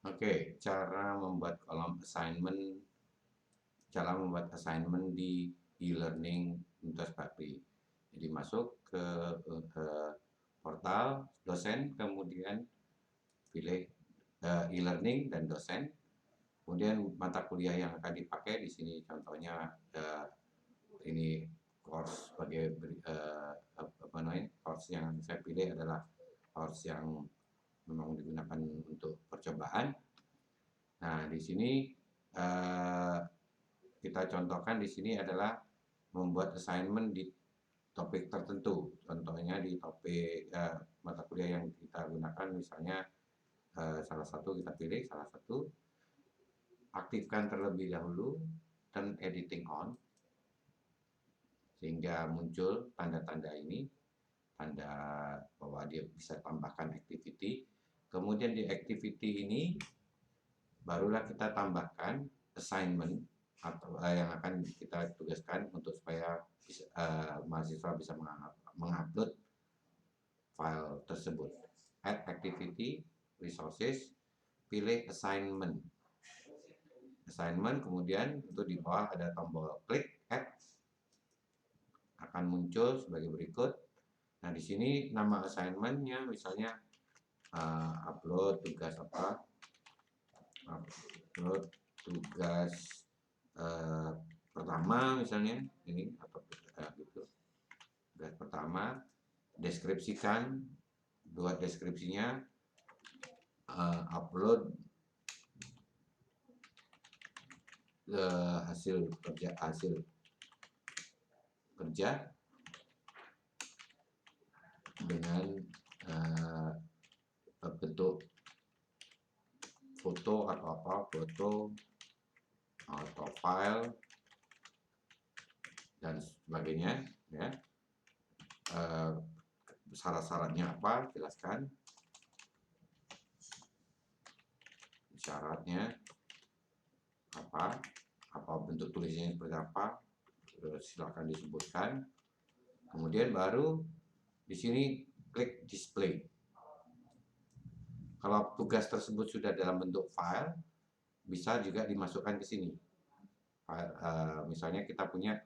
Oke, cara membuat assignment di e-learning Universitas Bakti. Jadi masuk ke portal dosen, kemudian pilih e-learning dan dosen. Kemudian mata kuliah yang akan dipakai di sini contohnya ini course apa namanya, course yang saya pilih adalah course yang memang digunakan untuk percobaan. Nah, di sini eh, kita contohkan di sini adalah membuat assignment di topik tertentu. Contohnya di topik mata kuliah yang kita gunakan, misalnya salah satu kita pilih salah satu, aktifkan terlebih dahulu turn editing on, sehingga muncul tanda-tanda ini, tanda bahwa dia bisa tambahkan activity. Kemudian di activity ini barulah kita tambahkan assignment atau yang akan kita tugaskan untuk supaya mahasiswa bisa mengupload file tersebut. Add activity, resources, pilih assignment. Assignment, kemudian untuk di bawah ada tombol klik add, akan muncul sebagai berikut. Nah, di sini nama assignmentnya misalnya upload tugas apa, upload tugas pertama misalnya ini, atau gitu, tugas pertama, deskripsikan, buat deskripsinya, upload hasil kerja dengan bentuk foto atau apa, foto atau file dan sebagainya, ya. Syarat-syaratnya apa, jelaskan syaratnya apa bentuk tulisnya seperti apa, silakan disebutkan. Kemudian baru di sini klik display. Kalau tugas tersebut sudah dalam bentuk file, bisa juga dimasukkan ke sini. Misalnya kita punya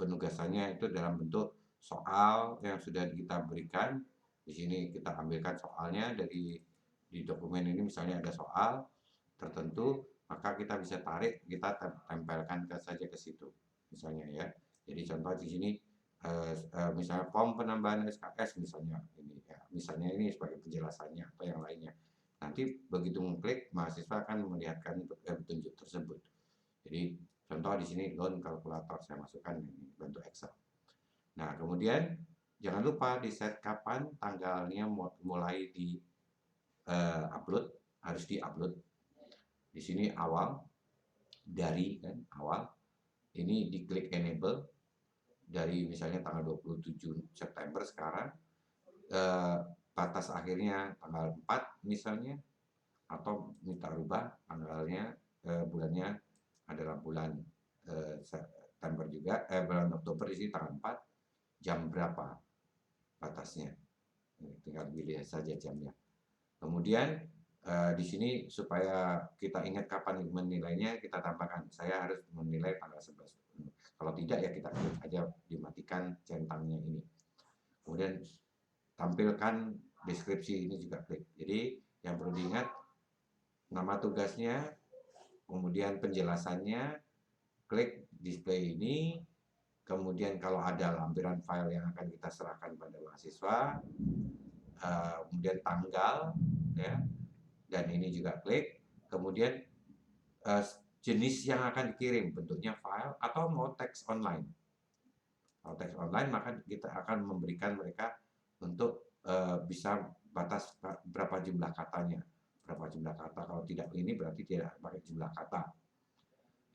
penugasannya itu dalam bentuk soal yang sudah kita berikan. Di sini kita ambilkan soalnya di dokumen ini, misalnya ada soal tertentu, maka kita bisa tarik, kita tempelkan saja ke situ, misalnya, ya. Jadi contoh di sini misalnya form penambahan SKS misalnya ini, ya. Misalnya ini sebagai penjelasannya atau yang lainnya. Nanti begitu mengklik, mahasiswa akan melihatkan petunjuk tersebut. Jadi contoh di sini loan kalkulator saya masukkan ini bentuk Excel. Nah, kemudian jangan lupa di set kapan tanggalnya mulai di upload, harus di upload. Di sini awal, dari kan awal, ini diklik enable dari misalnya tanggal 27 September sekarang, batas akhirnya tanggal 4 misalnya, atau minta rubah tanggalnya, bulannya adalah bulan September juga, bulan Oktober, di sini tanggal 4, jam berapa batasnya, tinggal pilih saja jamnya. Kemudian di sini supaya kita ingat kapan menilainya, kita tambahkan saya harus menilai tanggal 11. Kalau tidak ya kita klik aja, dimatikan centangnya ini. Kemudian tampilkan deskripsi, ini juga klik. Jadi yang perlu diingat, nama tugasnya, kemudian penjelasannya, klik display ini. Kemudian kalau ada lampiran file yang akan kita serahkan pada mahasiswa, kemudian tanggal, ya, dan ini juga klik. Kemudian jenis yang akan dikirim, bentuknya file atau mau teks online. Kalau teks online, maka kita akan memberikan mereka untuk bisa batas berapa jumlah katanya, berapa jumlah kata. Kalau tidak ini berarti tidak pakai jumlah kata,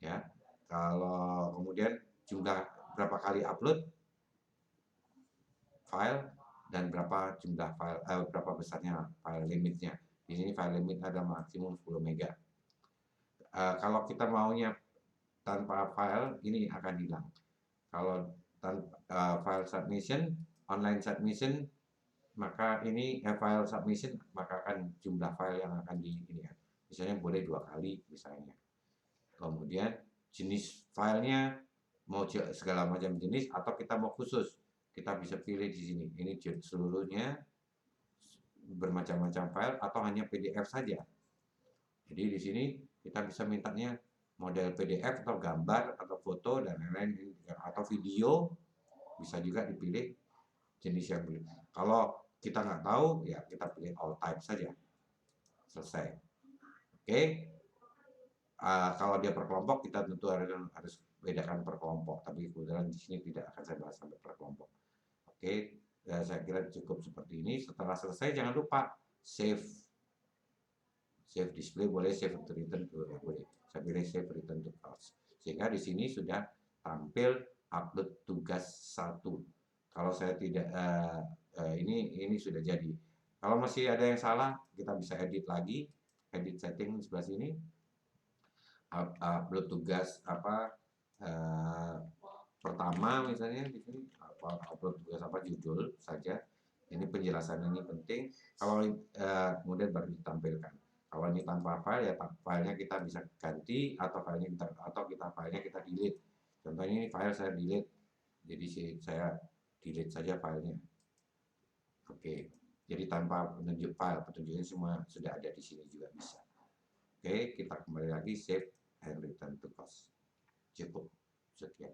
ya. Kalau kemudian jumlah berapa kali upload file dan berapa jumlah file, berapa besarnya file limitnya. Di sini file limit ada maksimum 10 mega. Kalau kita maunya tanpa file, ini akan hilang. Kalau file submission, online submission, maka ini file submission, maka akan jumlah file yang akan di ini ya. misalnya boleh 2 kali misalnya. Kemudian jenis filenya mau segala macam jenis atau kita mau khusus, kita bisa pilih di sini. Ini seluruhnya bermacam-macam file atau hanya PDF saja. Jadi di sini kita bisa mintanya model PDF atau gambar atau foto dan lain-lain atau video, bisa juga dipilih jenis yang beli. Kalau kita nggak tahu ya kita pilih all type saja, selesai. Oke. Kalau dia per kelompok kita tentu harus bedakan per kelompok, tapi kebetulan di sini tidak akan saya bahas sampai per kelompok. Oke, saya kira cukup seperti ini. Setelah selesai jangan lupa save display, boleh save to return to boleh. Saya pilih save return to class. Sehingga di sini sudah tampil upload tugas 1. Kalau saya tidak ini sudah jadi. Kalau masih ada yang salah, kita bisa edit lagi, edit setting sebelah sini. Upload tugas pertama misalnya di sini upload tugas judul saja. Ini penjelasan ini penting. Kalau kemudian baru ditampilkan. Kalau ini tanpa file ya filenya kita bisa ganti atau filenya kita delete. Contohnya ini file saya delete. Jadi saya delete saja filenya. Oke. Jadi tanpa penunjuk file, petunjuknya semua sudah ada di sini juga bisa. Oke, kita kembali lagi save and return to class. Cukup sekian.